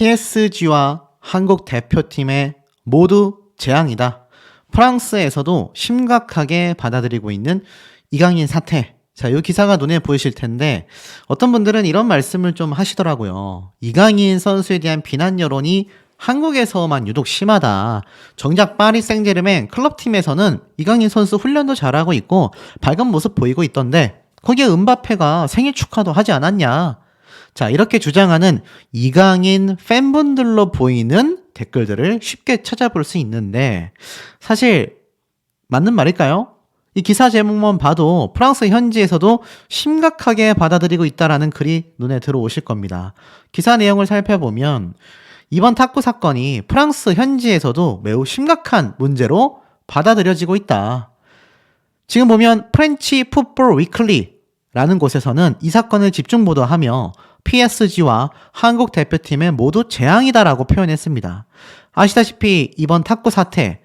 PSG와 한국 대표팀의 모두 재앙이다. 프랑스에서도 심각하게 받아들이고 있는 이강인 사태. 자, 이 기사가 눈에 보이실 텐데 어떤 분들은 이런 말씀을 좀 하시더라고요. 이강인 선수에 대한 비난 여론이 한국에서만 유독 심하다. 정작 파리 생제르맹 클럽팀에서는 이강인 선수 훈련도 잘하고 있고 밝은 모습 보이고 있던데 거기에 음바페가 생일 축하도 하지 않았냐. 자, 이렇게 주장하는 이강인 팬분들로 보이는 댓글들을 쉽게 찾아볼 수 있는데 사실 맞는 말일까요? 이 기사 제목만 봐도 프랑스 현지에서도 심각하게 받아들이고 있다라는 글이 눈에 들어오실 겁니다. 기사 내용을 살펴보면 이번 탁구 사건이 프랑스 현지에서도 매우 심각한 문제로 받아들여지고 있다. 지금 보면 프렌치 풋볼 위클리라는 곳에서는 이 사건을 집중 보도하며 PSG와 한국 대표팀의 모두 재앙이다라고 표현했습니다. 아시다시피 이번 탁구 사태,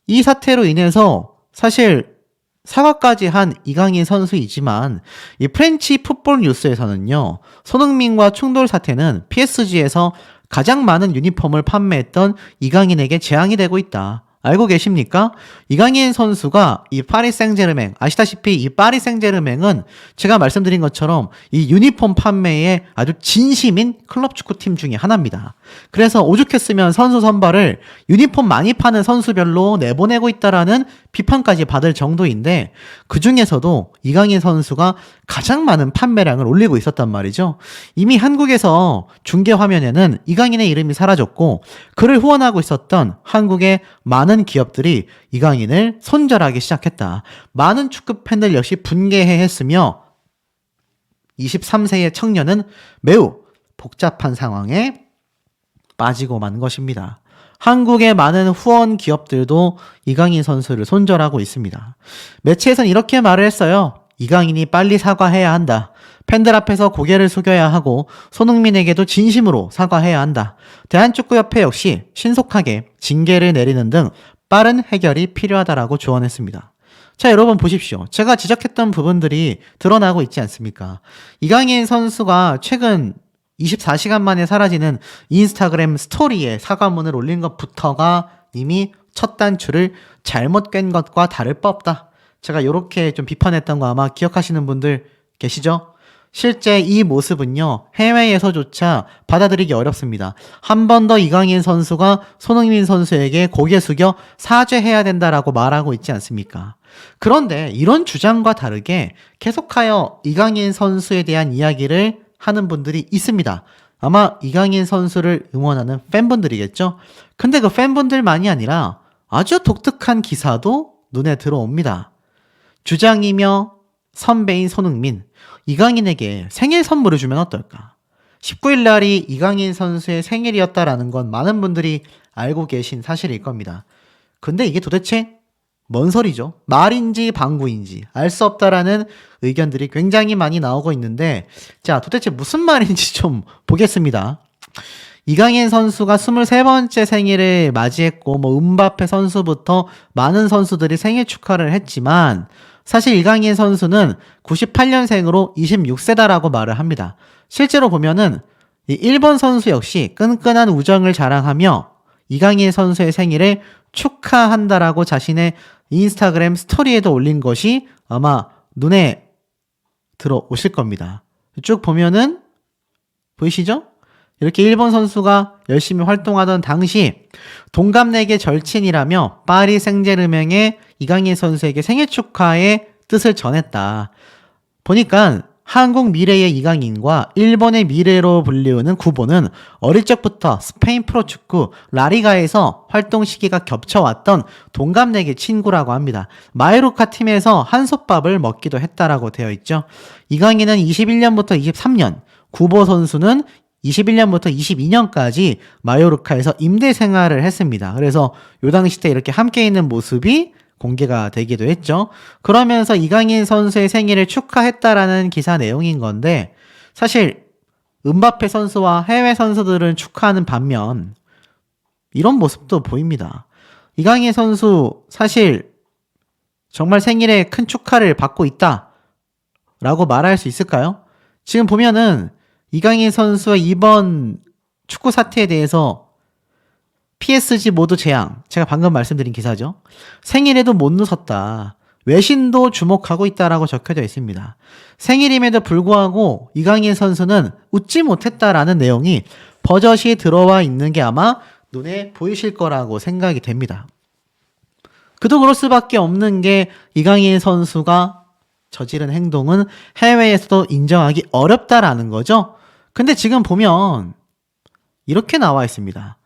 이 사태로 인해서 사실 사과까지 한 이강인 선수이지만 이 프렌치 풋볼 뉴스에서는요, 손흥민과 충돌 사태는 PSG에서 가장 많은 유니폼을 판매했던 이강인에게 재앙이 되고 있다. 알고 계십니까? 이강인 선수가 이 파리 생제르맹, 아시다시피 이 파리 생제르맹은 제가 말씀드린 것처럼 이 유니폼 판매에 아주 진심인 클럽 축구팀 중에 하나입니다. 그래서 오죽했으면 선수 선발을 유니폼 많이 파는 선수별로 내보내고 있다라는 비판까지 받을 정도인데 그 중에서도 이강인 선수가 가장 많은 판매량을 올리고 있었단 말이죠. 이미 한국에서 중계 화면에는 이강인의 이름이 사라졌고 그를 후원하고 있었던 한국의 많은 기업들이 이강인을 손절하기 시작했다. 많은 축구 팬들 역시 분개했으며 23세의 청년은 매우 복잡한 상황에 빠지고 만 것입니다. 한국의 많은 후원 기업들도 이강인 선수를 손절하고 있습니다. 매체에서는 이렇게 말을 했어요. 이강인이 빨리 사과해야 한다. 팬들 앞에서 고개를 숙여야 하고 손흥민에게도 진심으로 사과해야 한다. 대한축구협회 역시 신속하게 징계를 내리는 등 빠른 해결이 필요하다라고 조언했습니다. 자, 여러분 보십시오. 제가 지적했던 부분들이 드러나고 있지 않습니까? 이강인 선수가 최근 24시간 만에 사라지는 인스타그램 스토리에 사과문을 올린 것부터가 이미 첫 단추를 잘못 깬 것과 다를 바 없다. 제가 이렇게 좀 비판했던 거 아마 기억하시는 분들 계시죠? 실제 이 모습은요, 해외에서조차 받아들이기 어렵습니다. 한 번 더 이강인 선수가 손흥민 선수에게 고개 숙여 사죄해야 된다라고 말하고 있지 않습니까? 그런데 이런 주장과 다르게 계속하여 이강인 선수에 대한 이야기를 하는 분들이 있습니다. 아마 이강인 선수를 응원하는 팬분들이겠죠? 근데 그 팬분들만이 아니라 아주 독특한 기사도 눈에 들어옵니다. 주장이며 선배인 손흥민, 이강인에게 생일 선물을 주면 어떨까? 19일 날이 이강인 선수의 생일이었다라는 건 많은 분들이 알고 계신 사실일 겁니다. 근데 이게 도대체 뭔 소리죠? 말인지 방구인지 알 수 없다라는 의견들이 굉장히 많이 나오고 있는데 자, 도대체 무슨 말인지 좀 보겠습니다. 이강인 선수가 23번째 생일을 맞이했고 음바페 선수부터 많은 선수들이 생일 축하를 했지만 사실 이강인 선수는 98년생으로 26세다라고 말을 합니다. 실제로 보면은 이 일본 선수 역시 끈끈한 우정을 자랑하며 이강인 선수의 생일을 축하한다라고 자신의 인스타그램 스토리에도 올린 것이 아마 눈에 들어오실 겁니다. 쭉 보면은 보이시죠? 이렇게 일본 선수가 열심히 활동하던 당시 동갑내기 절친이라며 파리 생제르맹의 이강인 선수에게 생일 축하의 뜻을 전했다. 보니까 한국 미래의 이강인과 일본의 미래로 불리우는 구보는 어릴 적부터 스페인 프로축구 라리가에서 활동 시기가 겹쳐왔던 동갑내기 친구라고 합니다. 마요르카 팀에서 한솥밥을 먹기도 했다라고 되어 있죠. 이강인은 21년부터 23년, 구보 선수는 21년부터 22년까지 마요르카에서 임대 생활을 했습니다. 그래서 요 당시 때 이렇게 함께 있는 모습이 공개가 되기도 했죠. 그러면서 이강인 선수의 생일을 축하했다라는 기사 내용인 건데 사실 음바페 선수와 해외 선수들은 축하하는 반면 이런 모습도 보입니다. 이강인 선수 사실 정말 생일에 큰 축하를 받고 있다라고 말할 수 있을까요? 지금 보면은 이강인 선수의 이번 축구 사태에 대해서 PSG 모두 재앙. 제가 방금 말씀드린 기사죠. 생일에도 못 웃었다. 외신도 주목하고 있다라고 적혀져 있습니다. 생일임에도 불구하고 이강인 선수는 웃지 못했다라는 내용이 버젓이 들어와 있는 게 아마 눈에 보이실 거라고 생각이 됩니다. 그도 그럴 수밖에 없는 게 이강인 선수가 저지른 행동은 해외에서도 인정하기 어렵다라는 거죠. 근데 지금 보면 이렇게 나와 있습니다.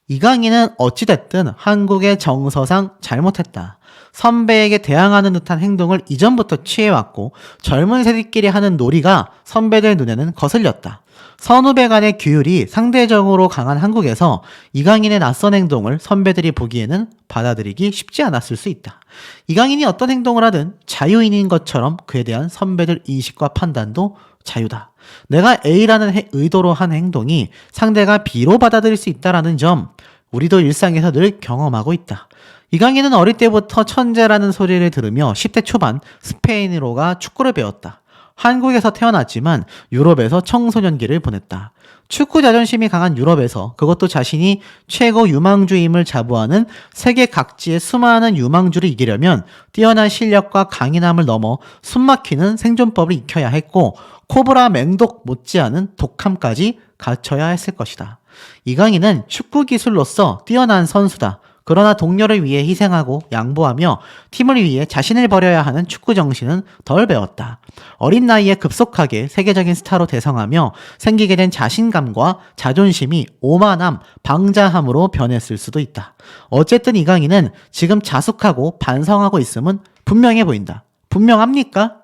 이강인은 어찌됐든 한국의 정서상 잘못했다. 선배에게 대항하는 듯한 행동을 이전부터 취해왔고 젊은 세대끼리 하는 놀이가 선배들 눈에는 거슬렸다. 선후배 간의 규율이 상대적으로 강한 한국에서 이강인의 낯선 행동을 선배들이 보기에는 받아들이기 쉽지 않았을 수 있다. 이강인이 어떤 행동을 하든 자유인인 것처럼 그에 대한 선배들 인식과 판단도 자유다. 내가 A라는 의도로 한 행동이 상대가 B로 받아들일 수 있다는 점 우리도 일상에서 늘 경험하고 있다. 이강인은 어릴 때부터 천재라는 소리를 들으며 10대 초반 스페인으로가 축구를 배웠다. 한국에서 태어났지만 유럽에서 청소년기를 보냈다. 축구 자존심이 강한 유럽에서 그것도 자신이 최고 유망주임을 자부하는 세계 각지의 수많은 유망주를 이기려면 뛰어난 실력과 강인함을 넘어 숨막히는 생존법을 익혀야 했고 코브라 맹독 못지않은 독함까지 갖춰야 했을 것이다. 이강인은 축구 기술로서 뛰어난 선수다. 그러나 동료를 위해 희생하고 양보하며 팀을 위해 자신을 버려야 하는 축구 정신은 덜 배웠다. 어린 나이에 급속하게 세계적인 스타로 대성하며 생기게 된 자신감과 자존심이 오만함, 방자함으로 변했을 수도 있다. 어쨌든 이강인은 지금 자숙하고 반성하고 있음은 분명해 보인다. 분명합니까?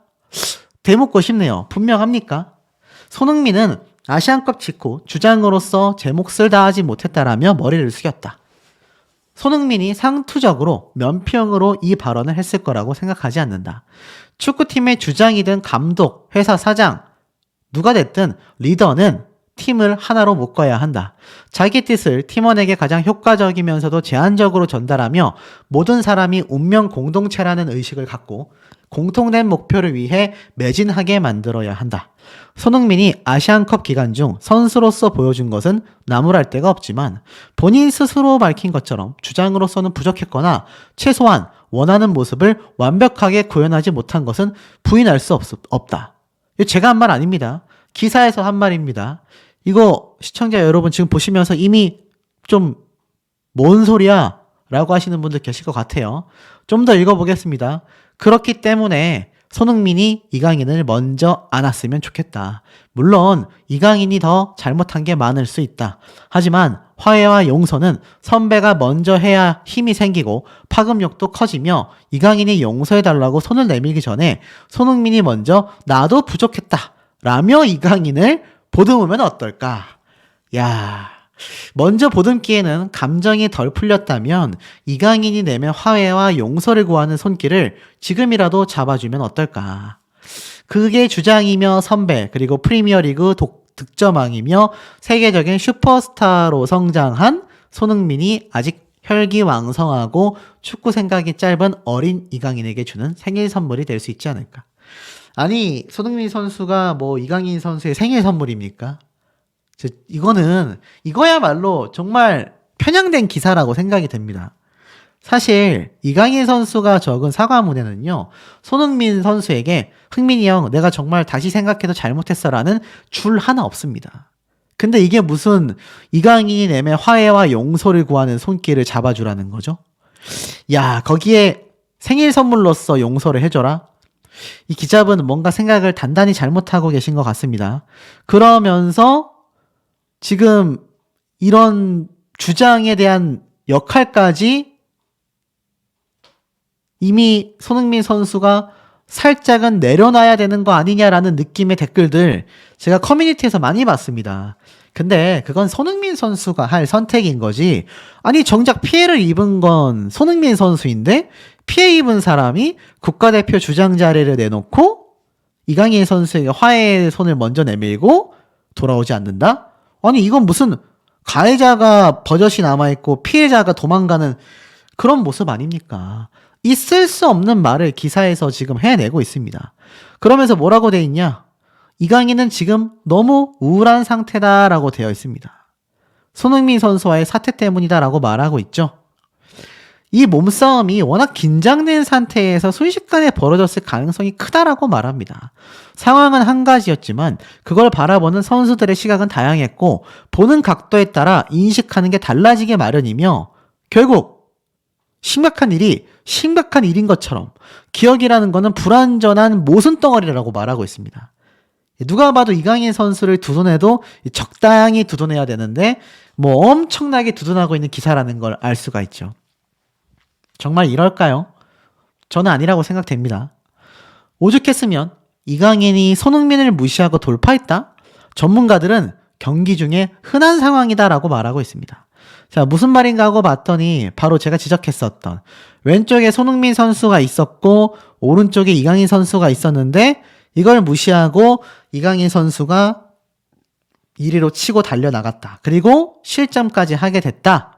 되묻고 싶네요. 분명합니까? 손흥민은 아시안컵 직후 주장으로서 제 몫을 다하지 못했다라며 머리를 숙였다. 손흥민이 상투적으로 면평으로 이 발언을 했을 거라고 생각하지 않는다. 축구팀의 주장이든 감독, 회사 사장, 누가 됐든 리더는 팀을 하나로 묶어야 한다. 자기 뜻을 팀원에게 가장 효과적이면서도 제한적으로 전달하며 모든 사람이 운명 공동체라는 의식을 갖고 공통된 목표를 위해 매진하게 만들어야 한다. 손흥민이 아시안컵 기간 중 선수로서 보여준 것은 나무랄 데가 없지만 본인 스스로 밝힌 것처럼 주장으로서는 부족했거나 최소한 원하는 모습을 완벽하게 구현하지 못한 것은 부인할 수 없다. 이거 제가 한 말 아닙니다. 기사에서 한 말입니다. 이거 시청자 여러분 지금 보시면서 이미 좀 뭔 소리야? 라고 하시는 분들 계실 것 같아요. 좀 더 읽어보겠습니다. 그렇기 때문에 손흥민이 이강인을 먼저 안았으면 좋겠다. 물론 이강인이 더 잘못한 게 많을 수 있다. 하지만 화해와 용서는 선배가 먼저 해야 힘이 생기고 파급력도 커지며 이강인이 용서해달라고 손을 내밀기 전에 손흥민이 먼저 나도 부족했다 라며 이강인을 보듬으면 어떨까? 야, 먼저 보듬기에는 감정이 덜 풀렸다면 이강인이 내면 화해와 용서를 구하는 손길을 지금이라도 잡아주면 어떨까? 그게 주장이며 선배 그리고 프리미어리그 득점왕이며 세계적인 슈퍼스타로 성장한 손흥민이 아직 혈기왕성하고 축구 생각이 짧은 어린 이강인에게 주는 생일 선물이 될 수 있지 않을까? 아니 손흥민 선수가 뭐 이강인 선수의 생일 선물입니까? 이거야말로 정말 편향된 기사라고 생각이 됩니다. 사실 이강인 선수가 적은 사과문에는요, 손흥민 선수에게 흥민이 형 내가 정말 다시 생각해도 잘못했어라는 줄 하나 없습니다. 근데 이게 무슨 이강인이 내면 화해와 용서를 구하는 손길을 잡아주라는 거죠? 야, 거기에 생일 선물로서 용서를 해줘라? 이 기자분은 뭔가 생각을 단단히 잘못하고 계신 것 같습니다. 그러면서 지금 이런 주장에 대한 역할까지 이미 손흥민 선수가 살짝은 내려놔야 되는 거 아니냐라는 느낌의 댓글들 제가 커뮤니티에서 많이 봤습니다. 근데 그건 손흥민 선수가 할 선택인 거지. 아니 정작 피해를 입은 건 손흥민 선수인데 피해 입은 사람이 국가대표 주장 자리를 내놓고 이강인 선수에게 화해의 손을 먼저 내밀고 돌아오지 않는다? 아니 이건 무슨 가해자가 버젓이 남아있고 피해자가 도망가는 그런 모습 아닙니까? 있을 수 없는 말을 기사에서 지금 해내고 있습니다. 그러면서 뭐라고 돼 있냐? 이강인은 지금 너무 우울한 상태다라고 되어 있습니다. 손흥민 선수와의 사태 때문이다라고 말하고 있죠. 이 몸싸움이 워낙 긴장된 상태에서 순식간에 벌어졌을 가능성이 크다라고 말합니다. 상황은 한 가지였지만 그걸 바라보는 선수들의 시각은 다양했고 보는 각도에 따라 인식하는 게 달라지게 마련이며 결국 심각한 일인 것처럼 기억이라는 거는 불완전한 모순덩어리라고 말하고 있습니다. 누가 봐도 이강인 선수를 두둔해도 적당히 두둔해야 되는데 뭐 엄청나게 두둔하고 있는 기사라는 걸 알 수가 있죠. 정말 이럴까요? 저는 아니라고 생각됩니다. 오죽했으면 이강인이 손흥민을 무시하고 돌파했다? 전문가들은 경기 중에 흔한 상황이다라고 말하고 있습니다. 자, 무슨 말인가 하고 봤더니 바로 제가 지적했었던 왼쪽에 손흥민 선수가 있었고 오른쪽에 이강인 선수가 있었는데 이걸 무시하고 이강인 선수가 1위로 치고 달려나갔다. 그리고 실점까지 하게 됐다.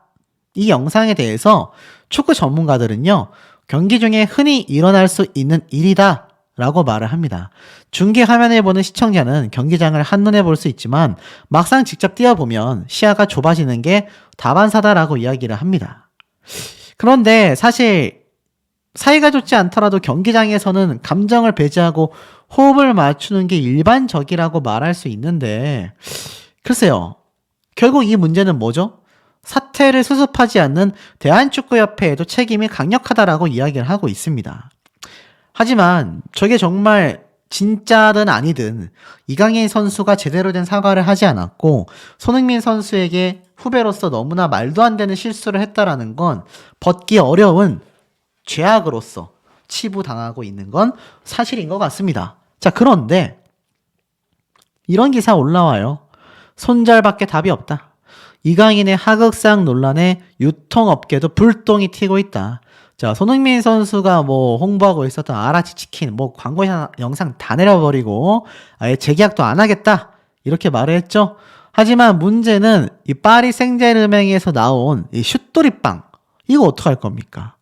이 영상에 대해서 축구 전문가들은요, 경기 중에 흔히 일어날 수 있는 일이다 라고 말을 합니다. 중계 화면을 보는 시청자는 경기장을 한눈에 볼 수 있지만 막상 직접 뛰어보면 시야가 좁아지는 게 다반사다라고 이야기를 합니다. 그런데 사실 사이가 좋지 않더라도 경기장에서는 감정을 배제하고 호흡을 맞추는 게 일반적이라고 말할 수 있는데 글쎄요. 결국 이 문제는 뭐죠? 사태를 수습하지 않는 대한축구협회에도 책임이 강력하다라고 이야기를 하고 있습니다. 하지만 저게 정말 진짜든 아니든 이강인 선수가 제대로 된 사과를 하지 않았고 손흥민 선수에게 후배로서 너무나 말도 안 되는 실수를 했다라는 건 벗기 어려운 죄악으로서 치부당하고 있는 건 사실인 것 같습니다. 자, 그런데 이런 기사 올라와요. 손절밖에 답이 없다. 이강인의 하극상 논란에 유통업계도 불똥이 튀고 있다. 자, 손흥민 선수가 뭐 홍보하고 있었던 아라치 치킨 뭐 광고 영상 다 내려버리고 아예 재계약도 안 하겠다 이렇게 말을 했죠. 하지만 문제는 이 파리 생제르맹에서 나온 이 슛돌이빵 이거 어떡할 겁니까?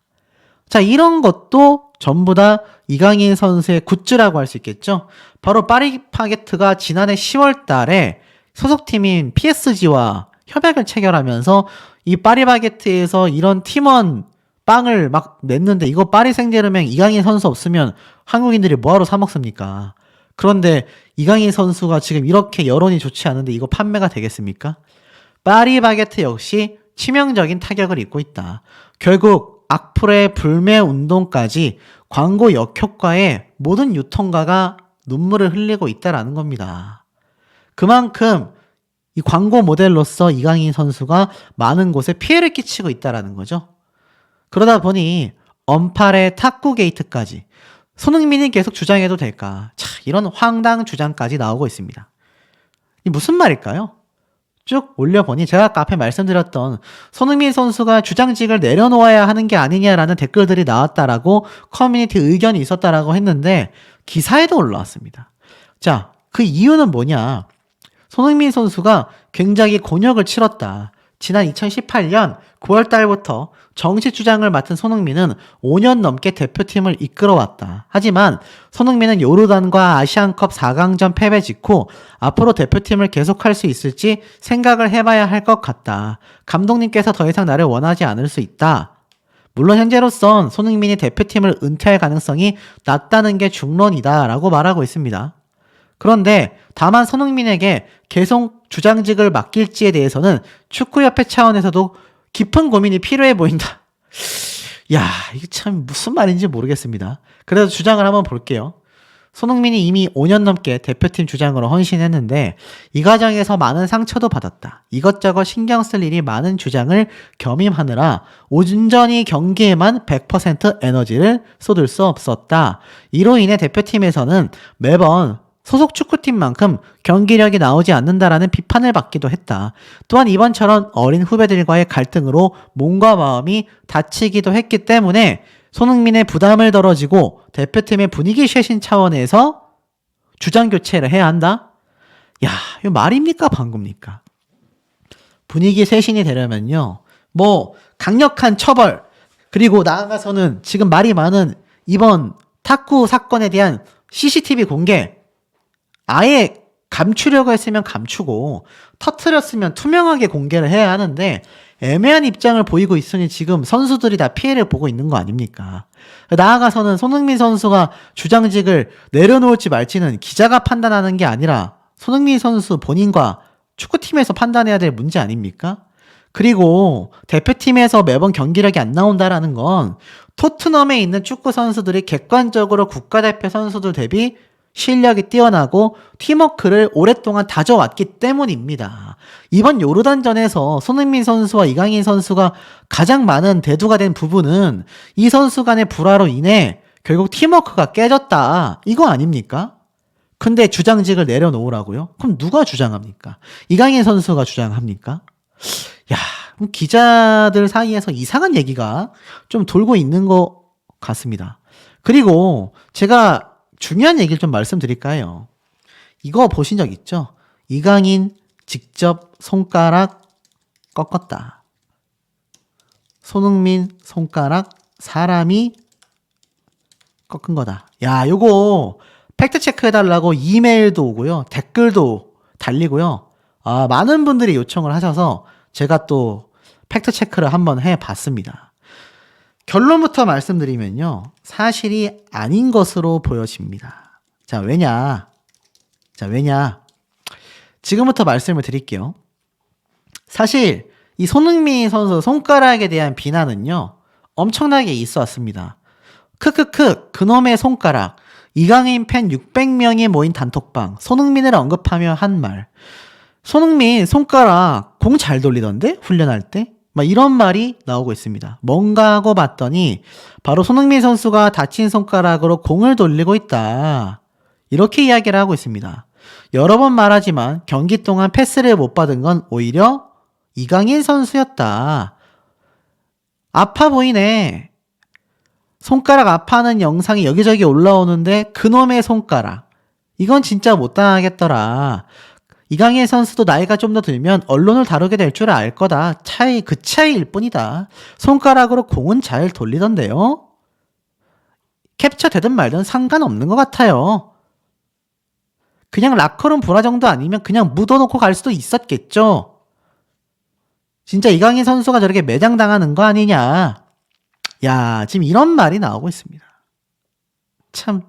자, 이런 것도 전부 다 이강인 선수의 굿즈라고 할 수 있겠죠. 바로 파리 바게트가 지난해 10월 달에 소속팀인 PSG와 협약을 체결하면서 이 파리바게트에서 이런 팀원 빵을 막 냈는데 이거 파리 생제르맹 이강인 선수 없으면 한국인들이 뭐하러 사 먹습니까? 그런데 이강인 선수가 지금 이렇게 여론이 좋지 않은데 이거 판매가 되겠습니까? 파리바게트 역시 치명적인 타격을 입고 있다. 결국 악플의 불매 운동까지 광고 역효과에 모든 유통가가 눈물을 흘리고 있다라는 겁니다. 그만큼 이 광고 모델로서 이강인 선수가 많은 곳에 피해를 끼치고 있다라는 거죠. 그러다 보니 언팔의 탁구 게이트까지 손흥민이 계속 주장해도 될까? 차, 이런 황당 주장까지 나오고 있습니다. 이 무슨 말일까요? 쭉 올려보니 제가 아까 앞에 말씀드렸던 손흥민 선수가 주장직을 내려놓아야 하는 게 아니냐라는 댓글들이 나왔다라고 커뮤니티 의견이 있었다라고 했는데 기사에도 올라왔습니다. 자, 그 이유는 뭐냐? 손흥민 선수가 굉장히 곤욕을 치렀다. 지난 2018년 9월 달부터 정식 주장을 맡은 손흥민은 5년 넘게 대표팀을 이끌어왔다. 하지만 손흥민은 요르단과 아시안컵 4강전 패배 직후 앞으로 대표팀을 계속할 수 있을지 생각을 해봐야 할 것 같다. 감독님께서 더 이상 나를 원하지 않을 수 있다. 물론 현재로선 손흥민이 대표팀을 은퇴할 가능성이 낮다는 게 중론이다 라고 말하고 있습니다. 그런데 다만 손흥민에게 계속 주장직을 맡길지에 대해서는 축구협회 차원에서도 깊은 고민이 필요해 보인다. 야, 이게 참 무슨 말인지 모르겠습니다. 그래서 주장을 한번 볼게요. 손흥민이 이미 5년 넘게 대표팀 주장으로 헌신했는데 이 과정에서 많은 상처도 받았다. 이것저것 신경 쓸 일이 많은 주장을 겸임하느라 온전히 경기에만 100% 에너지를 쏟을 수 없었다. 이로 인해 대표팀에서는 매번 소속 축구팀만큼 경기력이 나오지 않는다라는 비판을 받기도 했다. 또한 이번처럼 어린 후배들과의 갈등으로 몸과 마음이 다치기도 했기 때문에 손흥민의 부담을 덜어지고 대표팀의 분위기 쇄신 차원에서 주장 교체를 해야 한다? 야, 이거 말입니까? 방구입니까? 분위기 쇄신이 되려면요. 뭐 강력한 처벌 그리고 나아가서는 지금 말이 많은 이번 탁구 사건에 대한 CCTV 공개 아예 감추려고 했으면 감추고 터트렸으면 투명하게 공개를 해야 하는데 애매한 입장을 보이고 있으니 지금 선수들이 다 피해를 보고 있는 거 아닙니까? 나아가서는 손흥민 선수가 주장직을 내려놓을지 말지는 기자가 판단하는 게 아니라 손흥민 선수 본인과 축구팀에서 판단해야 될 문제 아닙니까? 그리고 대표팀에서 매번 경기력이 안 나온다라는 건 토트넘에 있는 축구 선수들이 객관적으로 국가대표 선수들 대비 실력이 뛰어나고 팀워크를 오랫동안 다져왔기 때문입니다. 이번 요르단전에서 손흥민 선수와 이강인 선수가 가장 많은 대두가 된 부분은 이 선수 간의 불화로 인해 결국 팀워크가 깨졌다. 이거 아닙니까? 근데 주장직을 내려놓으라고요? 그럼 누가 주장합니까? 이강인 선수가 주장합니까? 야, 기자들 사이에서 이상한 얘기가 좀 돌고 있는 것 같습니다. 그리고 제가 중요한 얘기를 좀 말씀드릴까 해요. 이거 보신 적 있죠? 이강인 직접 손가락 꺾었다. 손흥민 손가락 사람이 꺾은 거다. 야, 요거 팩트 체크해달라고 이메일도 오고요. 댓글도 달리고요. 많은 분들이 요청을 하셔서 제가 또 팩트 체크를 한번 해봤습니다. 결론부터 말씀드리면요. 사실이 아닌 것으로 보여집니다. 자, 왜냐? 지금부터 말씀을 드릴게요. 사실 이 손흥민 선수 손가락에 대한 비난은요. 엄청나게 있어 왔습니다. 크크크 그놈의 손가락. 이강인 팬 600명이 모인 단톡방. 손흥민을 언급하며 한 말. 손흥민 손가락 공 잘 돌리던데? 훈련할 때? 막 이런 말이 나오고 있습니다. 뭔가 하고 봤더니 바로 손흥민 선수가 다친 손가락으로 공을 돌리고 있다. 이렇게 이야기를 하고 있습니다. 여러 번 말하지만 경기 동안 패스를 못 받은 건 오히려 이강인 선수였다. 아파 보이네. 손가락 아파하는 영상이 여기저기 올라오는데 그놈의 손가락. 이건 진짜 못 당하겠더라. 이강인 선수도 나이가 좀 더 들면 언론을 다루게 될 줄 알 거다. 그 차이일 뿐이다. 손가락으로 공은 잘 돌리던데요. 캡처 되든 말든 상관없는 것 같아요. 그냥 라커룸 불화 정도 아니면 그냥 묻어놓고 갈 수도 있었겠죠. 진짜 이강인 선수가 저렇게 매장당하는 거 아니냐. 야, 지금 이런 말이 나오고 있습니다. 참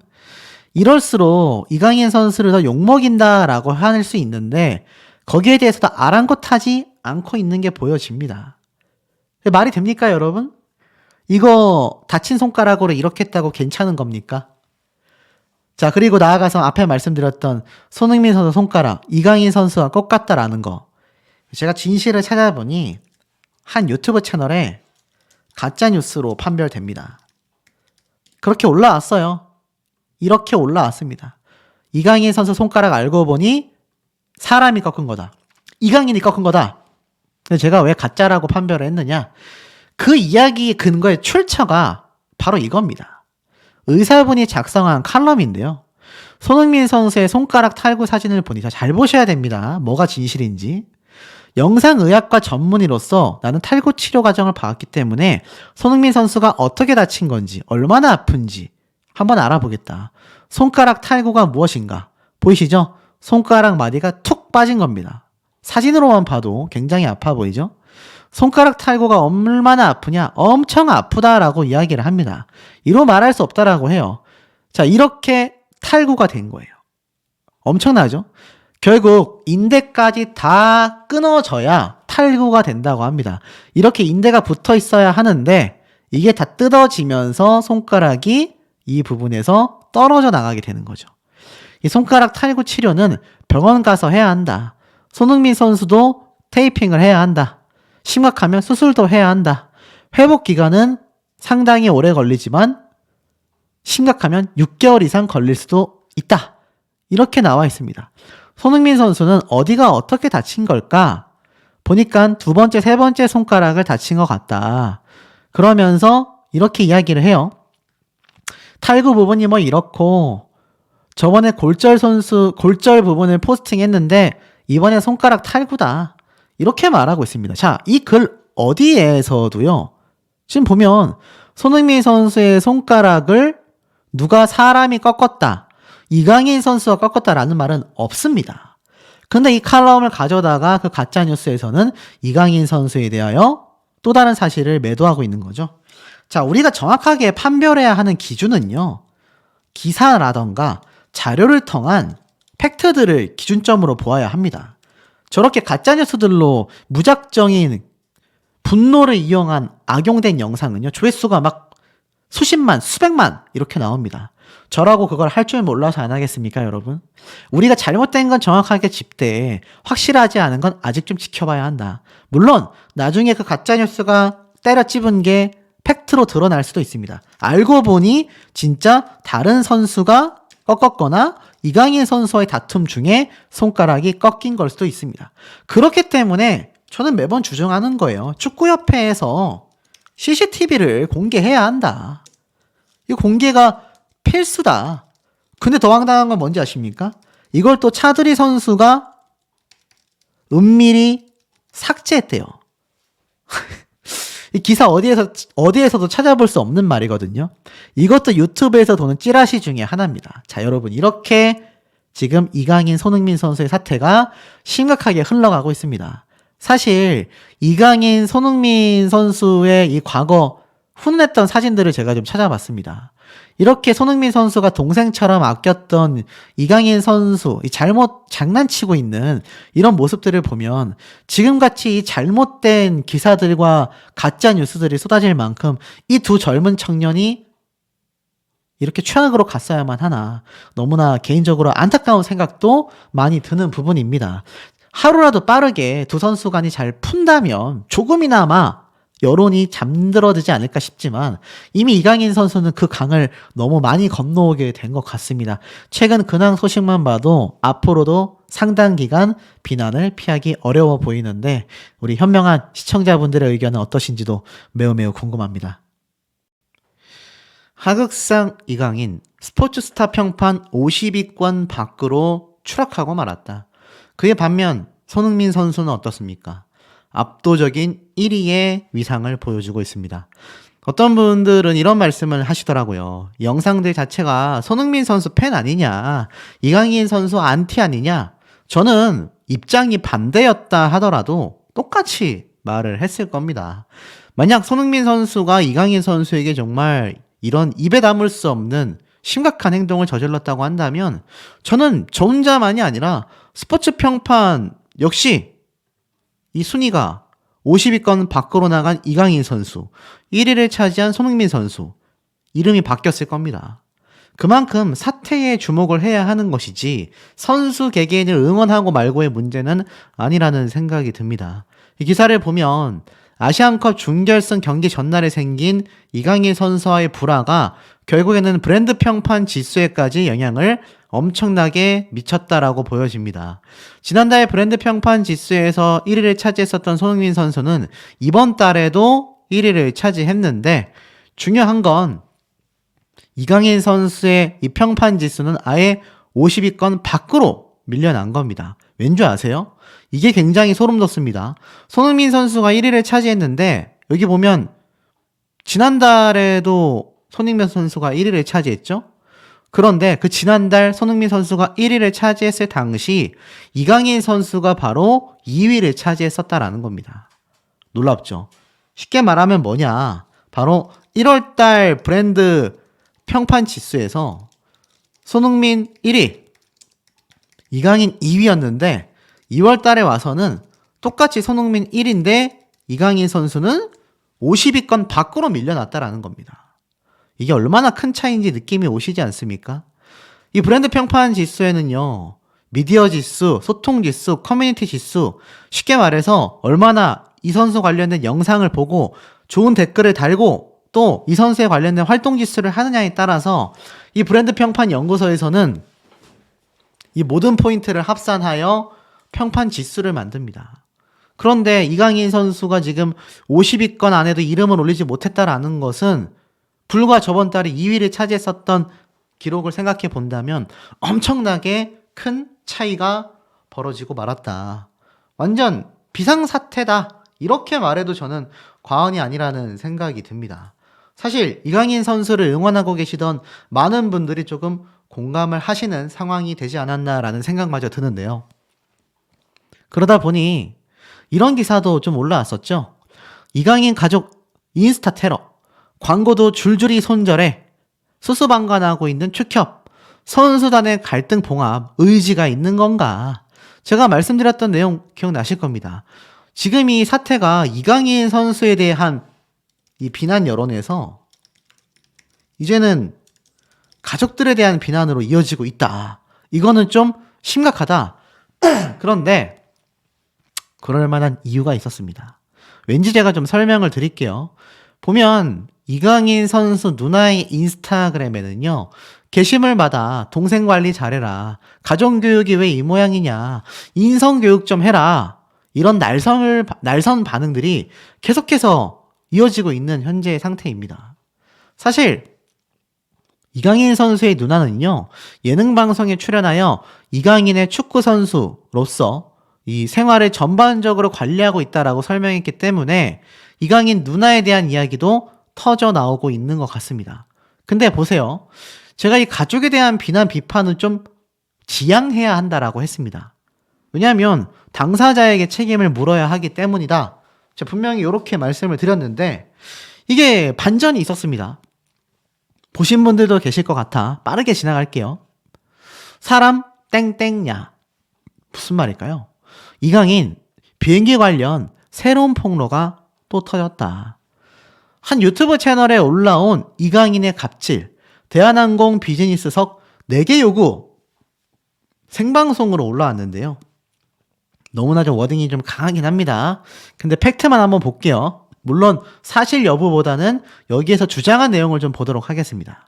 이럴수록 이강인 선수를 더 욕먹인다라고 할 수 있는데 거기에 대해서도 아랑곳하지 않고 있는 게 보여집니다. 말이 됩니까, 여러분? 이거 다친 손가락으로 이렇게 했다고 괜찮은 겁니까? 자, 그리고 나아가서 앞에 말씀드렸던 손흥민 선수 손가락 이강인 선수와 꺾었다라는 거. 제가 진실을 찾아보니 한 유튜브 채널에 가짜뉴스로 판별됩니다. 그렇게 올라왔어요. 이렇게 올라왔습니다. 이강인 선수 손가락 알고 보니 사람이 꺾은 거다. 이강인이 꺾은 거다. 근데 제가 왜 가짜라고 판별을 했느냐? 그 이야기의 근거의 출처가 바로 이겁니다. 의사분이 작성한 칼럼인데요. 손흥민 선수의 손가락 탈구 사진을 보니 잘 보셔야 됩니다. 뭐가 진실인지. 영상의학과 전문의로서 나는 탈구 치료 과정을 봐왔기 때문에 손흥민 선수가 어떻게 다친 건지, 얼마나 아픈지 한번 알아보겠다. 손가락 탈구가 무엇인가? 보이시죠? 손가락 마디가 툭 빠진 겁니다. 사진으로만 봐도 굉장히 아파 보이죠? 손가락 탈구가 얼마나 아프냐? 엄청 아프다라고 이야기를 합니다. 이로 말할 수 없다라고 해요. 자, 이렇게 탈구가 된 거예요. 엄청나죠? 결국 인대까지 다 끊어져야 탈구가 된다고 합니다. 이렇게 인대가 붙어 있어야 하는데 이게 다 뜯어지면서 손가락이 이 부분에서 떨어져 나가게 되는 거죠. 이 손가락 탈구 치료는 병원 가서 해야 한다. 손흥민 선수도 테이핑을 해야 한다. 심각하면 수술도 해야 한다. 회복 기간은 상당히 오래 걸리지만 심각하면 6개월 이상 걸릴 수도 있다. 이렇게 나와 있습니다. 손흥민 선수는 어디가 어떻게 다친 걸까? 보니까 두 번째, 세 번째 손가락을 다친 것 같다. 그러면서 이렇게 이야기를 해요. 탈구 부분이 뭐 이렇고 저번에 골절 부분을 포스팅했는데 이번에 손가락 탈구다. 이렇게 말하고 있습니다. 자, 이 글 어디에서도요. 지금 보면 손흥민 선수의 손가락을 누가 사람이 꺾었다. 이강인 선수가 꺾었다라는 말은 없습니다. 근데 이 칼럼을 가져다가 그 가짜뉴스에서는 이강인 선수에 대하여 또 다른 사실을 매도하고 있는 거죠. 자, 우리가 정확하게 판별해야 하는 기준은요, 기사라던가 자료를 통한 팩트들을 기준점으로 보아야 합니다. 저렇게 가짜뉴스들로 무작정인 분노를 이용한 악용된 영상은요, 조회수가 막 수십만, 수백만 이렇게 나옵니다. 저라고 그걸 할 줄 몰라서 안 하겠습니까, 여러분? 우리가 잘못된 건 정확하게 짚되 확실하지 않은 건 아직 좀 지켜봐야 한다. 물론 나중에 그 가짜뉴스가 때려찝은 게 팩트로 드러날 수도 있습니다. 알고 보니 진짜 다른 선수가 꺾었거나 이강인 선수와의 다툼 중에 손가락이 꺾인 걸 수도 있습니다. 그렇기 때문에 저는 매번 주장하는 거예요. 축구협회에서 CCTV를 공개해야 한다. 이 공개가 필수다. 근데 더 황당한 건 뭔지 아십니까? 이걸 또 차두리 선수가 은밀히 삭제했대요. 이 기사 어디에서도 찾아볼 수 없는 말이거든요. 이것도 유튜브에서 도는 찌라시 중에 하나입니다. 자, 여러분, 이렇게 지금 이강인, 손흥민 선수의 사태가 심각하게 흘러가고 있습니다. 사실 이강인, 손흥민 선수의 이 과거 훈훈했던 사진들을 제가 좀 찾아봤습니다. 이렇게 손흥민 선수가 동생처럼 아꼈던 이강인 선수, 이 잘못 장난치고 있는 이런 모습들을 보면 지금같이 이 잘못된 기사들과 가짜 뉴스들이 쏟아질 만큼 이 두 젊은 청년이 이렇게 최악으로 갔어야만 하나, 너무나 개인적으로 안타까운 생각도 많이 드는 부분입니다. 하루라도 빠르게 두 선수 간이 잘 푼다면 조금이나마 여론이 잠들어들지 않을까 싶지만 이미 이강인 선수는 그 강을 너무 많이 건너오게 된 것 같습니다. 최근 근황 소식만 봐도 앞으로도 상당 기간 비난을 피하기 어려워 보이는데 우리 현명한 시청자분들의 의견은 어떠신지도 매우 궁금합니다. 하극상 이강인 스포츠스타 평판 50위권 밖으로 추락하고 말았다. 그에 반면 손흥민 선수는 어떻습니까? 압도적인 1위의 위상을 보여주고 있습니다. 어떤 분들은 이런 말씀을 하시더라고요. 영상들 자체가 손흥민 선수 팬 아니냐, 이강인 선수 안티 아니냐. 저는 입장이 반대였다 하더라도 똑같이 말을 했을 겁니다. 만약 손흥민 선수가 이강인 선수에게 정말 이런 입에 담을 수 없는 심각한 행동을 저질렀다고 한다면 저는 저 혼자만이 아니라 스포츠 평판 역시 이 순위가 50위권 밖으로 나간 이강인 선수, 1위를 차지한 손흥민 선수, 이름이 바뀌었을 겁니다. 그만큼 사태에 주목을 해야 하는 것이지 선수 개개인을 응원하고 말고의 문제는 아니라는 생각이 듭니다. 이 기사를 보면 아시안컵 준결승 경기 전날에 생긴 이강인 선수와의 불화가 결국에는 브랜드 평판 지수에까지 영향을 엄청나게 미쳤다라고 보여집니다. 지난달 브랜드 평판 지수에서 1위를 차지했었던 손흥민 선수는 이번 달에도 1위를 차지했는데 중요한 건 이강인 선수의 이 평판 지수는 아예 50위권 밖으로 밀려난 겁니다. 왠지 아세요? 이게 굉장히 소름 돋습니다. 손흥민 선수가 1위를 차지했는데 여기 보면 지난달에도 손흥민 선수가 1위를 차지했죠? 그런데 그 지난달 손흥민 선수가 1위를 차지했을 당시 이강인 선수가 바로 2위를 차지했었다라는 겁니다. 놀랍죠? 쉽게 말하면 뭐냐? 바로 1월달 브랜드 평판 지수에서 손흥민 1위, 이강인 2위였는데 2월달에 와서는 똑같이 손흥민 1위인데 이강인 선수는 50위권 밖으로 밀려났다라는 겁니다. 이게 얼마나 큰 차이인지 느낌이 오시지 않습니까? 이 브랜드 평판 지수에는요, 미디어 지수, 소통 지수, 커뮤니티 지수, 쉽게 말해서 얼마나 이 선수 관련된 영상을 보고 좋은 댓글을 달고 또 이 선수에 관련된 활동 지수를 하느냐에 따라서 이 브랜드 평판 연구소에서는 이 모든 포인트를 합산하여 평판 지수를 만듭니다. 그런데 이강인 선수가 지금 50위권 안에도 이름을 올리지 못했다라는 것은 불과 저번 달에 2위를 차지했었던 기록을 생각해 본다면 엄청나게 큰 차이가 벌어지고 말았다. 완전 비상사태다. 이렇게 말해도 저는 과언이 아니라는 생각이 듭니다. 사실 이강인 선수를 응원하고 계시던 많은 분들이 조금 공감을 하시는 상황이 되지 않았나라는 생각마저 드는데요. 그러다 보니 이런 기사도 좀 올라왔었죠. 이강인 가족 인스타 테러, 광고도 줄줄이 손절해, 수수방관하고 있는 축협, 선수단의 갈등 봉합, 의지가 있는 건가? 제가 말씀드렸던 내용 기억나실 겁니다. 지금 이 사태가 이강인 선수에 대한 이 비난 여론에서 이제는 가족들에 대한 비난으로 이어지고 있다. 이거는 좀 심각하다. 그런데 그럴 만한 이유가 있었습니다. 왠지 제가 좀 설명을 드릴게요. 보면 이강인 선수 누나의 인스타그램에는요, 게시물마다 동생 관리 잘해라, 가정교육이 왜 이 모양이냐, 인성교육 좀 해라, 이런 날선 반응들이 계속해서 이어지고 있는 현재의 상태입니다. 사실 이강인 선수의 누나는요, 예능 방송에 출연하여 이강인의 축구 선수로서 이 생활을 전반적으로 관리하고 있다라고 설명했기 때문에 이강인 누나에 대한 이야기도 터져 나오고 있는 것 같습니다. 근데 보세요. 제가 이 가족에 대한 비난 비판을 좀 지양해야 한다라고 했습니다. 왜냐하면 당사자에게 책임을 물어야 하기 때문이다. 제가 분명히 이렇게 말씀을 드렸는데 이게 반전이 있었습니다. 보신 분들도 계실 것 같아 빠르게 지나갈게요. 사람 땡땡야. 무슨 말일까요? 이강인 비행기 관련 새로운 폭로가 또 터졌다. 한 유튜브 채널에 올라온 이강인의 갑질, 대한항공 비즈니스석 4개 요구 생방송으로 올라왔는데요. 너무나 좀 워딩이 좀 강하긴 합니다. 근데 팩트만 한번 볼게요. 물론 사실 여부보다는 여기에서 주장한 내용을 좀 보도록 하겠습니다.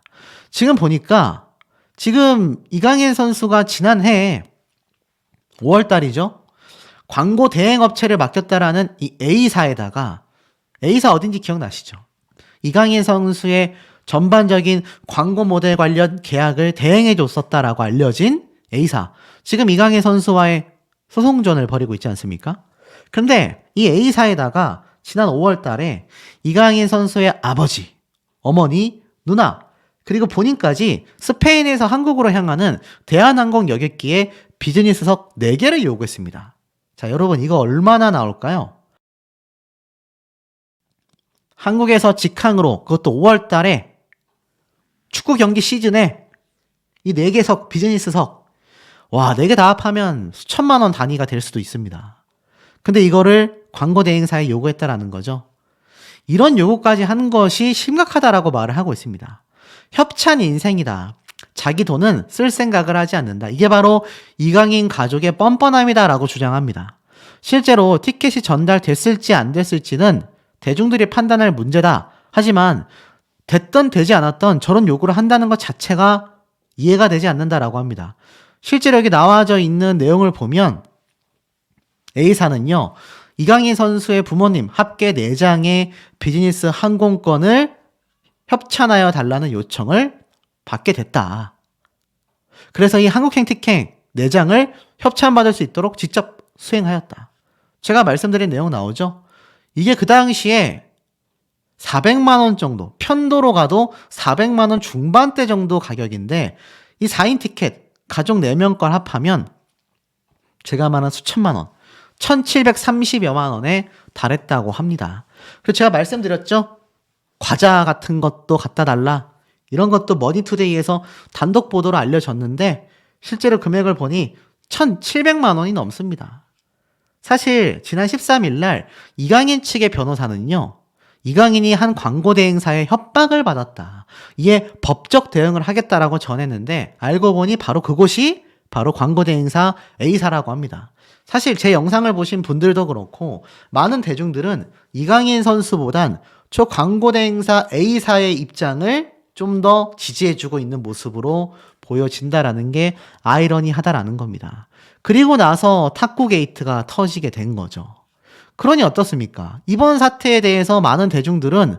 지금 보니까 지금 이강인 선수가 지난해 5월 달이죠. 광고 대행업체를 맡겼다라는 이 A사에다가, A사 어딘지 기억나시죠? 이강인 선수의 전반적인 광고 모델 관련 계약을 대행해 줬었다라고 알려진 A사. 지금 이강인 선수와의 소송전을 벌이고 있지 않습니까? 근데 이 A사에다가 지난 5월 달에 이강인 선수의 아버지, 어머니, 누나, 그리고 본인까지 스페인에서 한국으로 향하는 대한항공 여객기에 비즈니스석 4개를 요구했습니다. 자, 여러분 이거 얼마나 나올까요? 한국에서 직항으로, 그것도 5월 달에 축구 경기 시즌에 이 4개석 비즈니스석, 와, 4개 다 합하면 수천만 원 단위가 될 수도 있습니다. 근데 이거를 광고 대행사에 요구했다라는 거죠. 이런 요구까지 한 것이 심각하다라고 말을 하고 있습니다. 협찬 인생이다. 자기 돈은 쓸 생각을 하지 않는다. 이게 바로 이강인 가족의 뻔뻔함이다라고 주장합니다. 실제로 티켓이 전달됐을지 안 됐을지는 대중들이 판단할 문제다. 하지만 됐던 되지 않았던 저런 요구를 한다는 것 자체가 이해가 되지 않는다라고 합니다. 실제로 여기 나와져 있는 내용을 보면 A사는요, 이강인 선수의 부모님 합계 4장의 비즈니스 항공권을 협찬하여 달라는 요청을 받게 됐다. 그래서 이 한국행 티켓 4장을 협찬받을 수 있도록 직접 수행하였다. 제가 말씀드린 내용 나오죠? 이게 그 당시에 400만 원 정도, 편도로 가도 400만 원 중반대 정도 가격인데 이 4인 티켓 가족 4명 걸 합하면 제가 말한 수천만 원, 1730여만 원에 달했다고 합니다. 그래서 제가 말씀드렸죠? 과자 같은 것도 갖다 달라. 이런 것도 머니투데이에서 단독 보도로 알려졌는데 실제로 금액을 보니 1700만 원이 넘습니다. 사실 지난 13일 날 이강인 측의 변호사는요, 이강인이 한 광고 대행사에 협박을 받았다. 이에 법적 대응을 하겠다라고 전했는데 알고 보니 바로 그곳이 바로 광고 대행사 A사라고 합니다. 사실 제 영상을 보신 분들도 그렇고 많은 대중들은 이강인 선수보단 저 광고 대행사 A사의 입장을 좀 더 지지해주고 있는 모습으로 보여진다라는 게 아이러니하다라는 겁니다. 그리고 나서 탁구 게이트가 터지게 된 거죠. 그러니 어떻습니까? 이번 사태에 대해서 많은 대중들은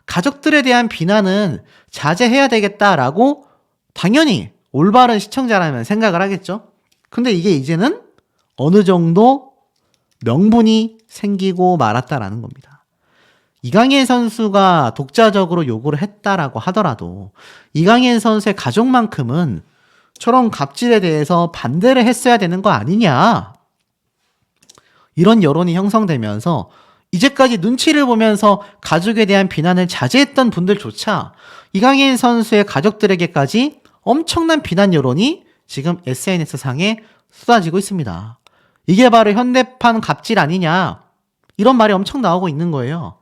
가족들에 대한 비난은 자제해야 되겠다라고 당연히 올바른 시청자라면 생각을 하겠죠. 근데 이게 이제는 어느 정도 명분이 생기고 말았다라는 겁니다. 이강인 선수가 독자적으로 요구를 했다라고 하더라도 이강인 선수의 가족만큼은 저런 갑질에 대해서 반대를 했어야 되는 거 아니냐. 이런 여론이 형성되면서 이제까지 눈치를 보면서 가족에 대한 비난을 자제했던 분들조차 이강인 선수의 가족들에게까지 엄청난 비난 여론이 지금 SNS상에 쏟아지고 있습니다. 이게 바로 현대판 갑질 아니냐, 이런 말이 엄청 나오고 있는 거예요.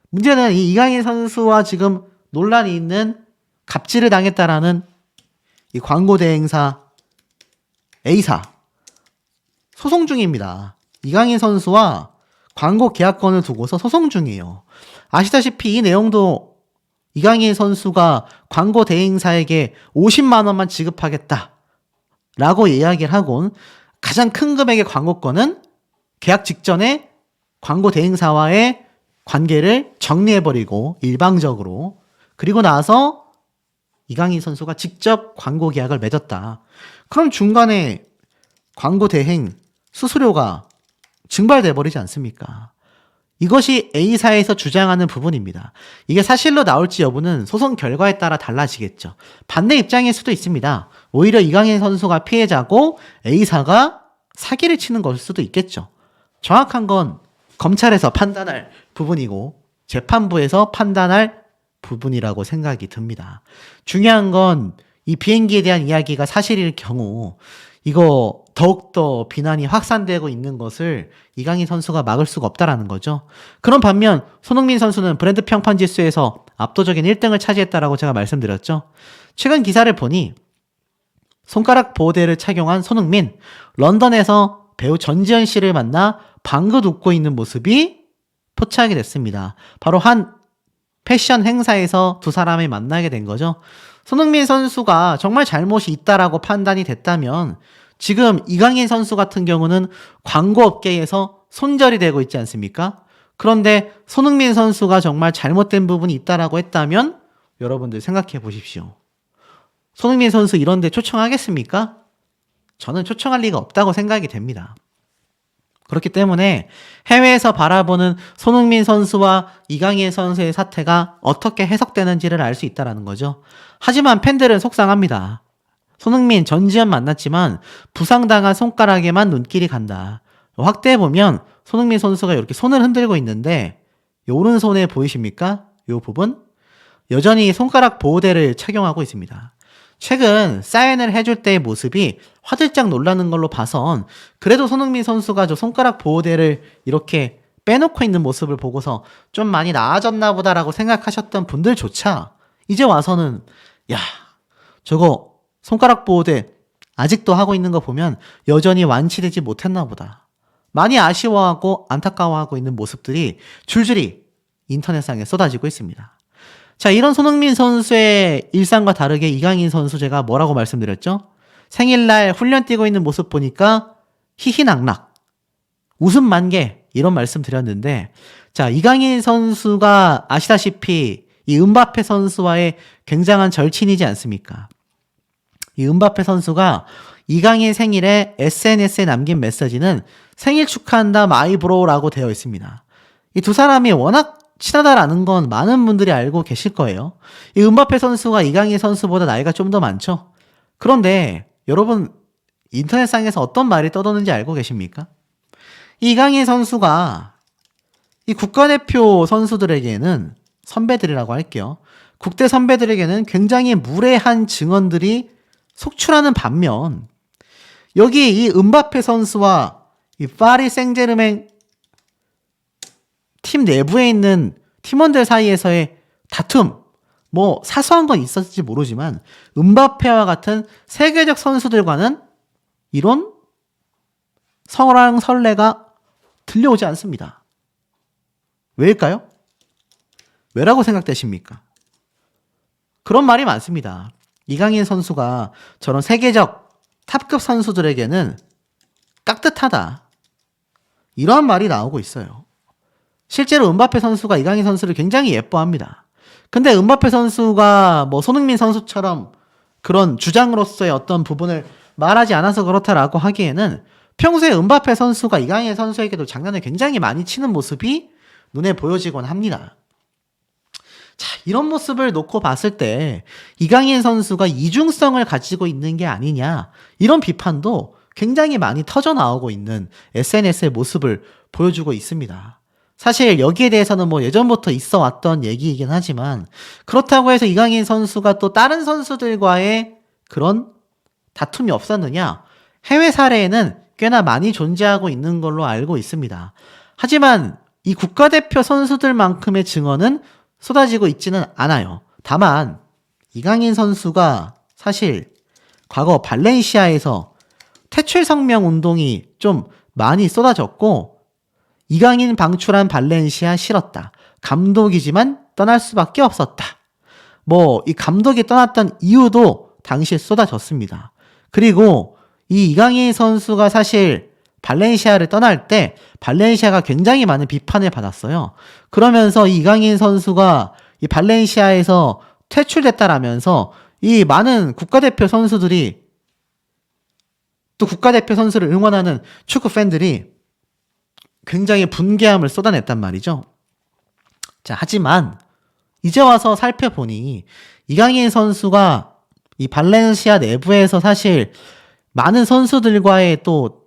문제는 이 이강인 선수와 지금 논란이 있는 갑질을 당했다라는 이 광고 대행사 A사 소송 중입니다. 이강인 선수와 광고 계약권을 두고서 소송 중이에요. 아시다시피 이 내용도 이강인 선수가 광고 대행사에게 50만 원만 지급하겠다 라고 이야기를 하곤 가장 큰 금액의 광고권은 계약 직전에 광고 대행사와의 관계를 정리해버리고 일방적으로, 그리고 나서 이강인 선수가 직접 광고 계약을 맺었다. 그럼 중간에 광고 대행 수수료가 증발돼 버리지 않습니까? 이것이 A사에서 주장하는 부분입니다. 이게 사실로 나올지 여부는 소송 결과에 따라 달라지겠죠. 반대 입장일 수도 있습니다. 오히려 이강인 선수가 피해자고 A사가 사기를 치는 것일 수도 있겠죠. 정확한 건 검찰에서 판단할 부분이고 재판부에서 판단할 부분이라고 생각이 듭니다. 중요한 건 이 비행기에 대한 이야기가 사실일 경우 이거 더욱더 비난이 확산되고 있는 것을 이강인 선수가 막을 수가 없다라는 거죠. 그런 반면 손흥민 선수는 브랜드 평판 지수에서 압도적인 1등을 차지했다라고 제가 말씀드렸죠. 최근 기사를 보니 손가락 보호대를 착용한 손흥민, 런던에서 배우 전지현 씨를 만나 방긋 웃고 있는 모습이 포착이 됐습니다. 바로 한 패션 행사에서 두 사람이 만나게 된 거죠. 손흥민 선수가 정말 잘못이 있다라고 판단이 됐다면 지금 이강인 선수 같은 경우는 광고업계에서 손절이 되고 있지 않습니까? 그런데 손흥민 선수가 정말 잘못된 부분이 있다라고 했다면 여러분들 생각해 보십시오. 손흥민 선수 이런 데 초청하겠습니까? 저는 초청할 리가 없다고 생각이 됩니다. 그렇기 때문에 해외에서 바라보는 손흥민 선수와 이강인 선수의 사태가 어떻게 해석되는지를 알 수 있다는 거죠. 하지만 팬들은 속상합니다. 손흥민, 전지현 만났지만 부상당한 손가락에만 눈길이 간다. 확대해보면 손흥민 선수가 이렇게 손을 흔들고 있는데 이 오른손에 보이십니까? 이 부분? 여전히 손가락 보호대를 착용하고 있습니다. 최근 사인을 해줄 때의 모습이 화들짝 놀라는 걸로 봐선 그래도 손흥민 선수가 저 손가락 보호대를 이렇게 빼놓고 있는 모습을 보고서 좀 많이 나아졌나 보다라고 생각하셨던 분들조차 이제 와서는 야, 저거 손가락 보호대 아직도 하고 있는 거 보면 여전히 완치되지 못했나 보다. 많이 아쉬워하고 안타까워하고 있는 모습들이 줄줄이 인터넷상에 쏟아지고 있습니다. 자, 이런 손흥민 선수의 일상과 다르게 이강인 선수 제가 뭐라고 말씀드렸죠? 생일날 훈련 뛰고 있는 모습 보니까 희희낙낙, 웃음 만개 이런 말씀 드렸는데, 자, 이강인 선수가 아시다시피 이 음바페 선수와의 굉장한 절친이지 않습니까? 이 음바페 선수가 이강인 생일에 SNS에 남긴 메시지는 생일 축하한다 마이브로라고 되어 있습니다. 이 두 사람이 워낙 친하다라는 건 많은 분들이 알고 계실 거예요. 이 음바페 선수가 이강인 선수보다 나이가 좀 더 많죠. 그런데 여러분 인터넷상에서 어떤 말이 떠도는지 알고 계십니까? 이강인 선수가 이 국가대표 선수들에게는, 선배들이라고 할게요, 국대 선배들에게는 굉장히 무례한 증언들이 속출하는 반면 여기 이 음바페 선수와 이 파리 생제르맹 팀 내부에 있는 팀원들 사이에서의 다툼, 뭐 사소한 건 있었을지 모르지만 음바페와 같은 세계적 선수들과는 이런 설레가 들려오지 않습니다. 왜일까요? 왜라고 생각되십니까? 그런 말이 많습니다. 이강인 선수가 저런 세계적 탑급 선수들에게는 깍듯하다, 이러한 말이 나오고 있어요. 실제로 음바페 선수가 이강인 선수를 굉장히 예뻐합니다. 근데 음바페 선수가 뭐 손흥민 선수처럼 그런 주장으로서의 어떤 부분을 말하지 않아서 그렇다라고 하기에는 평소에 음바페 선수가 이강인 선수에게도 장난을 굉장히 많이 치는 모습이 눈에 보여지곤 합니다. 자, 이런 모습을 놓고 봤을 때 이강인 선수가 이중성을 가지고 있는 게 아니냐, 이런 비판도 굉장히 많이 터져 나오고 있는 SNS의 모습을 보여주고 있습니다. 사실 여기에 대해서는 뭐 예전부터 있어 왔던 얘기이긴 하지만 그렇다고 해서 이강인 선수가 또 다른 선수들과의 그런 다툼이 없었느냐? 해외 사례에는 꽤나 많이 존재하고 있는 걸로 알고 있습니다. 하지만 이 국가대표 선수들만큼의 증언은 쏟아지고 있지는 않아요. 다만 이강인 선수가 사실 과거 발렌시아에서 퇴출 성명 운동이 좀 많이 쏟아졌고 이강인 방출한 발렌시아 싫었다. 감독이지만 떠날 수밖에 없었다. 뭐 이 감독이 떠났던 이유도 당시에 쏟아졌습니다. 그리고 이 이강인 선수가 사실 발렌시아를 떠날 때 발렌시아가 굉장히 많은 비판을 받았어요. 그러면서 이 이강인 선수가 이 발렌시아에서 퇴출됐다라면서 이 많은 국가대표 선수들이 또 국가대표 선수를 응원하는 축구 팬들이 굉장히 분개함을 쏟아냈단 말이죠. 자, 하지만 이제 와서 살펴보니 이강인 선수가 이 발렌시아 내부에서 사실 많은 선수들과의 또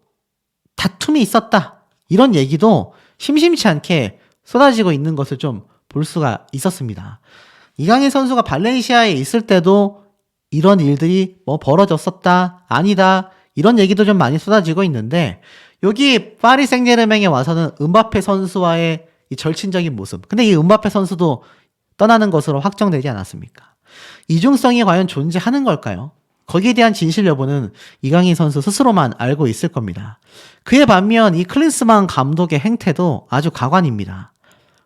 다툼이 있었다. 이런 얘기도 심심치 않게 쏟아지고 있는 것을 좀 볼 수가 있었습니다. 이강인 선수가 발렌시아에 있을 때도 이런 일들이 뭐 벌어졌었다, 아니다, 이런 얘기도 좀 많이 쏟아지고 있는데 여기 파리 생제르맹에 와서는 음바페 선수와의 이 절친적인 모습. 근데 이 음바페 선수도 떠나는 것으로 확정되지 않았습니까? 이중성이 과연 존재하는 걸까요? 거기에 대한 진실 여부는 이강인 선수 스스로만 알고 있을 겁니다. 그에 반면 이 클린스만 감독의 행태도 아주 가관입니다.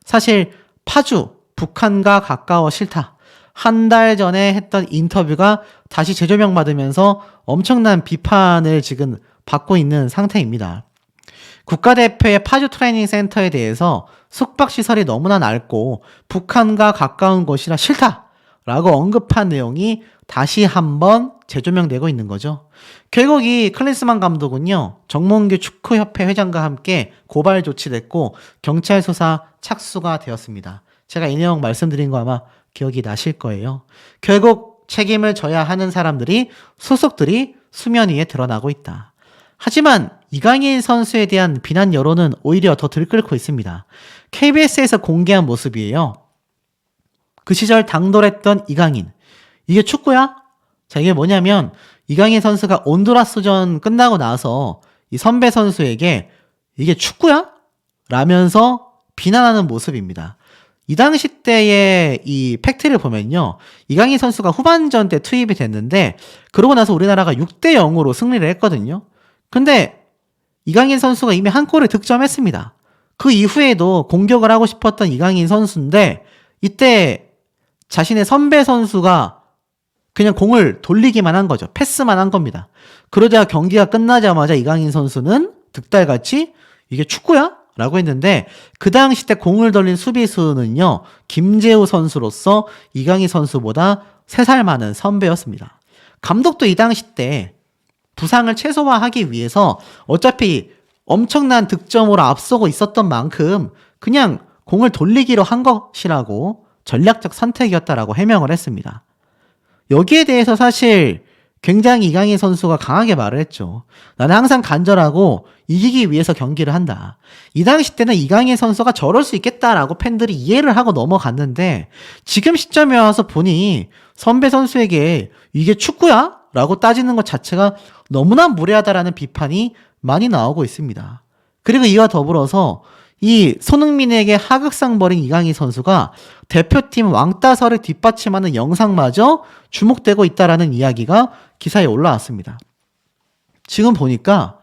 사실 파주, 북한과 가까워 싫다. 한 달 전에 했던 인터뷰가 다시 재조명받으면서 엄청난 비판을 지금 받고 있는 상태입니다. 국가대표의 파주 트레이닝 센터에 대해서 숙박시설이 너무나 낡고 북한과 가까운 곳이라 싫다라고 언급한 내용이 다시 한번 재조명되고 있는 거죠. 결국 이 클린스만 감독은요, 정몽규 축구협회 회장과 함께 고발 조치됐고 경찰 수사 착수가 되었습니다. 제가 이 내용 말씀드린 거 아마 기억이 나실 거예요. 결국 책임을 져야 하는 사람들이, 소속들이 수면 위에 드러나고 있다. 하지만 이강인 선수에 대한 비난 여론은 오히려 더 들끓고 있습니다. KBS에서 공개한 모습이에요. 그 시절 당돌했던 이강인. 이게 축구야? 자, 이게 뭐냐면 이강인 선수가 온두라스전 끝나고 나서 이 선배 선수에게 이게 축구야? 라면서 비난하는 모습입니다. 이 당시 때의 이 팩트를 보면요, 이강인 선수가 후반전 때 투입이 됐는데 그러고 나서 우리나라가 6대0으로 승리를 했거든요. 근데 이강인 선수가 이미 한 골을 득점했습니다. 그 이후에도 공격을 하고 싶었던 이강인 선수인데 이때 자신의 선배 선수가 그냥 공을 돌리기만 한 거죠. 패스만 한 겁니다. 그러자 경기가 끝나자마자 이강인 선수는 득달같이 이게 축구야? 라고 했는데 그 당시 때 공을 돌린 수비수는요, 김재우 선수로서 이강인 선수보다 3살 많은 선배였습니다. 감독도 이 당시 때 부상을 최소화하기 위해서 어차피 엄청난 득점으로 앞서고 있었던 만큼 그냥 공을 돌리기로 한 것이라고 전략적 선택이었다라고 해명을 했습니다. 여기에 대해서 사실 굉장히 이강인 선수가 강하게 말을 했죠. 나는 항상 간절하고 이기기 위해서 경기를 한다. 이 당시 때는 이강인 선수가 저럴 수 있겠다라고 팬들이 이해를 하고 넘어갔는데 지금 시점에 와서 보니 선배 선수에게 이게 축구야? 라고 따지는 것 자체가 너무나 무례하다라는 비판이 많이 나오고 있습니다. 그리고 이와 더불어서 이 손흥민에게 하극상 벌인 이강인 선수가 대표팀 왕따설을 뒷받침하는 영상마저 주목되고 있다라는 이야기가 기사에 올라왔습니다. 지금 보니까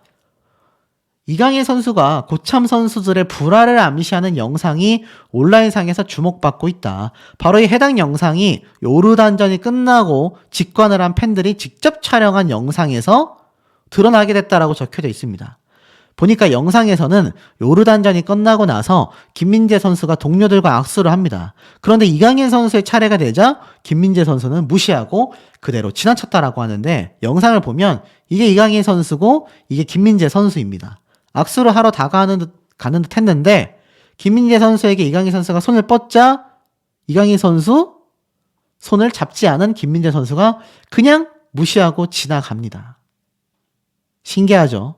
이강인 선수가 고참 선수들의 불화를 암시하는 영상이 온라인상에서 주목받고 있다. 바로 이 해당 영상이 요르단전이 끝나고 직관을 한 팬들이 직접 촬영한 영상에서 드러나게 됐다라고 적혀져 있습니다. 보니까 영상에서는 요르단전이 끝나고 나서 김민재 선수가 동료들과 악수를 합니다. 그런데 이강인 선수의 차례가 되자 김민재 선수는 무시하고 그대로 지나쳤다라고 하는데 영상을 보면 이게 이강인 선수고 이게 김민재 선수입니다. 악수를 하러 가는 듯 했는데 김민재 선수에게 이강인 선수가 손을 뻗자 이강인 선수 손을 잡지 않은 김민재 선수가 그냥 무시하고 지나갑니다. 신기하죠?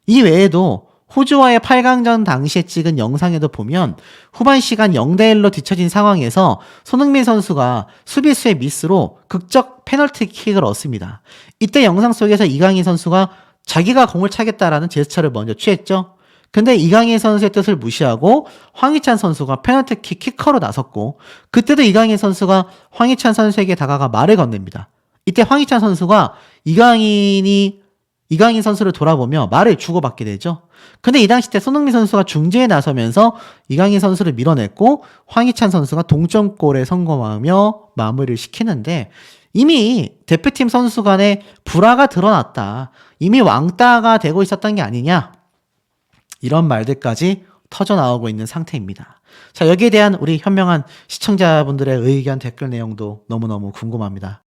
이 외에도 호주와의 8강전 당시에 찍은 영상에도 보면 후반 시간 0대1로 뒤처진 상황에서 손흥민 선수가 수비수의 미스로 극적 페널티킥을 얻습니다. 이때 영상 속에서 이강인 선수가 자기가 공을 차겠다라는 제스처를 먼저 취했죠. 근데 이강인 선수의 뜻을 무시하고 황희찬 선수가 페널티킥 키커로 나섰고, 그때도 이강인 선수가 황희찬 선수에게 다가가 말을 건넵니다. 이때 황희찬 선수가 이강인 선수를 돌아보며 말을 주고받게 되죠. 근데 이 당시 때 손흥민 선수가 중재에 나서면서 이강인 선수를 밀어냈고 황희찬 선수가 동점골에 성공하며 마무리를 시키는데, 이미 대표팀 선수 간에 불화가 드러났다, 이미 왕따가 되고 있었던 게 아니냐, 이런 말들까지 터져나오고 있는 상태입니다. 자, 여기에 대한 우리 현명한 시청자분들의 의견 댓글 내용도 너무너무 궁금합니다.